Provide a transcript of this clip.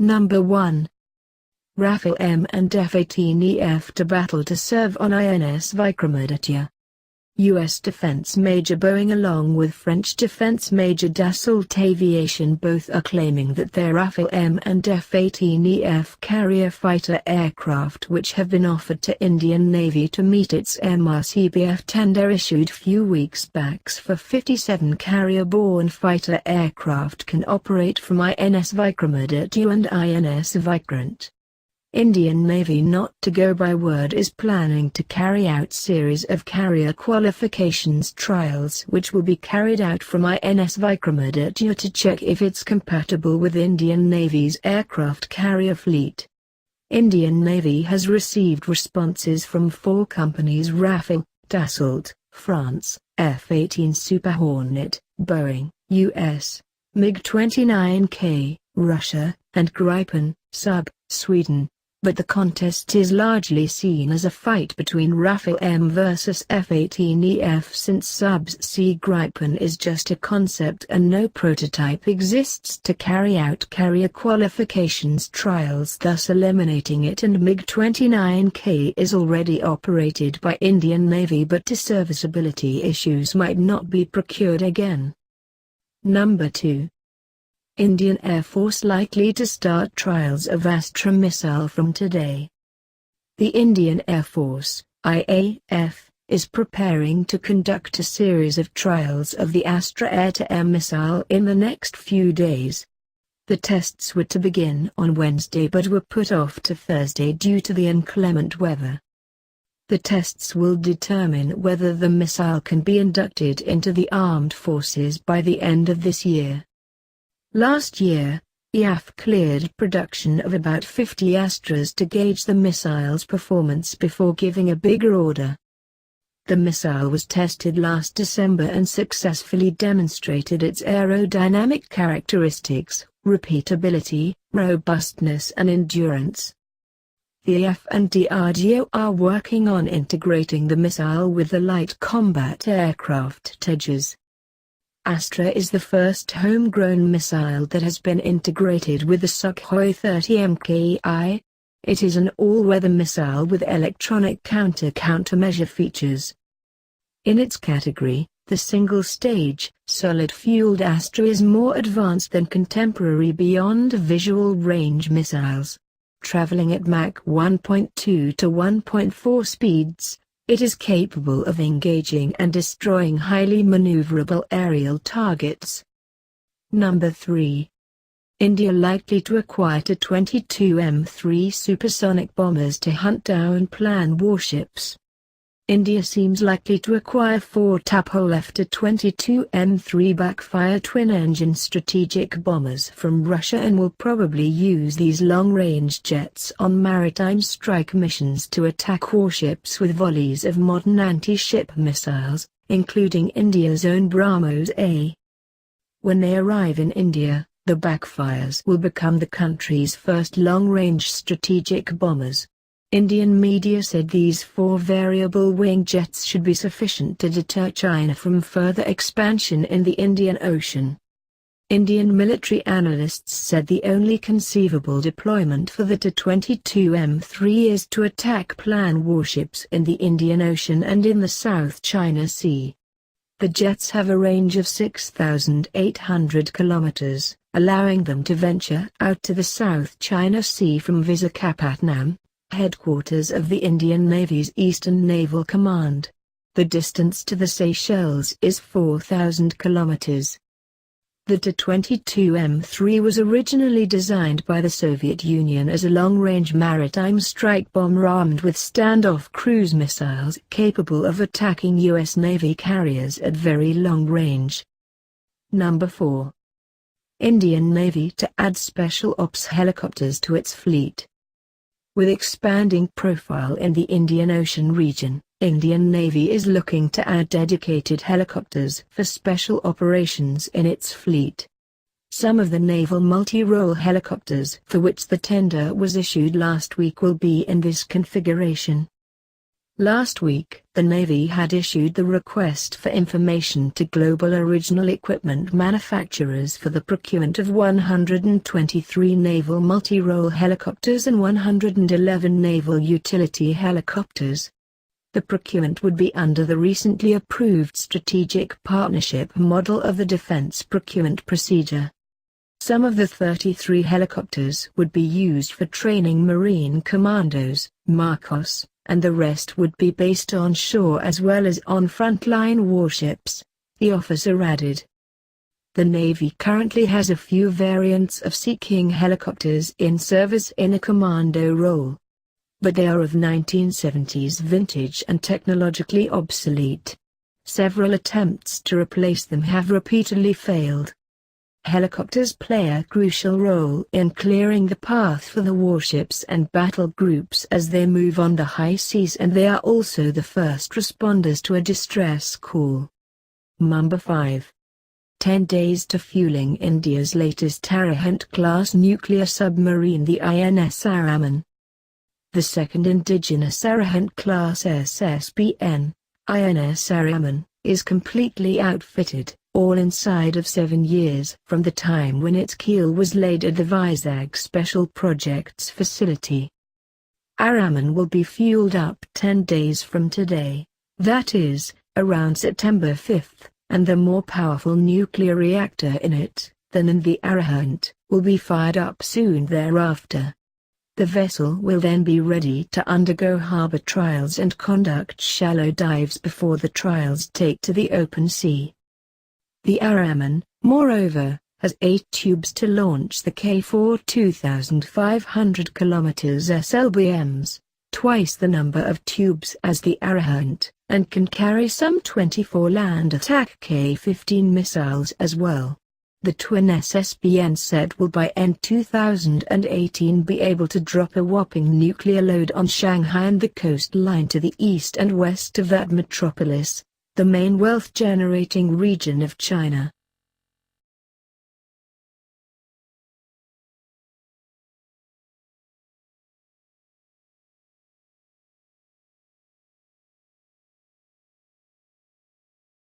Number 1. Rafale M and F18 EF to battle to serve on INS Vikramaditya. U.S. Defense Major Boeing along with French Defense Major Dassault Aviation both are claiming that their Rafale M and F18 EF carrier fighter aircraft which have been offered to Indian Navy to meet its MRCBF tender issued few weeks back for 57 carrier-borne fighter aircraft can operate from INS Vikramaditya and INS Vikrant. Indian Navy not to go by word is planning to carry out series of carrier qualifications trials which will be carried out from INS Vikramaditya to check if it's compatible with Indian Navy's aircraft carrier fleet. Indian Navy has received responses from 4 companies: Rafale, Dassault, France, F-18 Super Hornet, Boeing, US, MiG-29K, Russia, and Gripen, Sub, Sweden. But the contest is largely seen as a fight between Rafale M versus F-18 EF since Subsea Gripen is just a concept and no prototype exists to carry out carrier qualifications trials, thus eliminating it, and MiG-29K is already operated by Indian Navy but to serviceability issues might not be procured again. Number 2. Indian Air Force likely to start trials of Astra Missile from today. The Indian Air Force, IAF, is preparing to conduct a series of trials of the Astra air-to-air missile in the next few days. The tests were to begin on Wednesday but were put off to Thursday due to the inclement weather. The tests will determine whether the missile can be inducted into the armed forces by the end of this year. Last year, IAF cleared production of about 50 Astras to gauge the missile's performance before giving a bigger order. The missile was tested last December and successfully demonstrated its aerodynamic characteristics, repeatability, robustness and endurance. The IAF and DRDO are working on integrating the missile with the Light Combat Aircraft Tejas. Astra is the first homegrown missile that has been integrated with the Sukhoi 30 Mki. It is an all-weather missile with electronic countermeasure features. In its category, the single-stage, solid-fueled Astra is more advanced than contemporary beyond-visual range missiles. Traveling at Mach 1.2 to 1.4 speeds, it is capable of engaging and destroying highly maneuverable aerial targets. Number 3. India likely to acquire Tu-22M3 Supersonic Bombers to hunt down PLAN warships. India seems likely to acquire 4 Tupolev Tu-22M3 backfire twin-engine strategic bombers from Russia and will probably use these long-range jets on maritime strike missions to attack warships with volleys of modern anti-ship missiles, including India's own BrahMos-A. When they arrive in India, the backfires will become the country's first long-range strategic bombers. Indian media said these 4 variable-wing jets should be sufficient to deter China from further expansion in the Indian Ocean. Indian military analysts said the only conceivable deployment for the Tu-22M3 is to attack PLAN warships in the Indian Ocean and in the South China Sea. The jets have a range of 6,800 kilometers, allowing them to venture out to the South China Sea from Visakhapatnam, headquarters of the Indian Navy's Eastern Naval Command. The distance to the Seychelles is 4,000 kilometers. The Tu-22M3 was originally designed by the Soviet Union as a long-range maritime strike bomber armed with standoff cruise missiles capable of attacking U.S. Navy carriers at very long range. Number 4. Indian Navy to add special ops helicopters to its fleet. With expanding profile in the Indian Ocean region, Indian Navy is looking to add dedicated helicopters for special operations in its fleet. Some of the naval multi-role helicopters for which the tender was issued last week will be in this configuration. Last week, the Navy had issued the request for information to global original equipment manufacturers for the procurement of 123 naval multi-role helicopters and 111 naval utility helicopters. The procurement would be under the recently approved strategic partnership model of the Defense Procurement Procedure. Some of the 33 helicopters would be used for training Marine commandos, MARCOS, and the rest would be based on shore as well as on frontline warships, the officer added. The Navy currently has a few variants of Sea King helicopters in service in a commando role, but they are of 1970s vintage and technologically obsolete. Several attempts to replace them have repeatedly failed. Helicopters play a crucial role in clearing the path for the warships and battle groups as they move on the high seas, and they are also the first responders to a distress call. Number 5. 10 days to fueling India's latest Arihant-class nuclear submarine, the INS Arihant. The second indigenous Arihant-class SSBN, INS Arihant, is completely outfitted, all inside of 7 years from the time when its keel was laid at the Vizag Special Projects Facility. Arihant will be fueled up 10 days from today, that is, around September 5th, and the more powerful nuclear reactor in it, than in the Arihant, will be fired up soon thereafter. The vessel will then be ready to undergo harbor trials and conduct shallow dives before the trials take to the open sea. The Arihant, moreover, has 8 tubes to launch the K4 2,500 km SLBMs, twice the number of tubes as the Arihant, and can carry some 24 land attack K-15 missiles as well. The twin SSBN set will by end 2018 be able to drop a whopping nuclear load on Shanghai and the coastline to the east and west of that metropolis, the main wealth-generating region of China.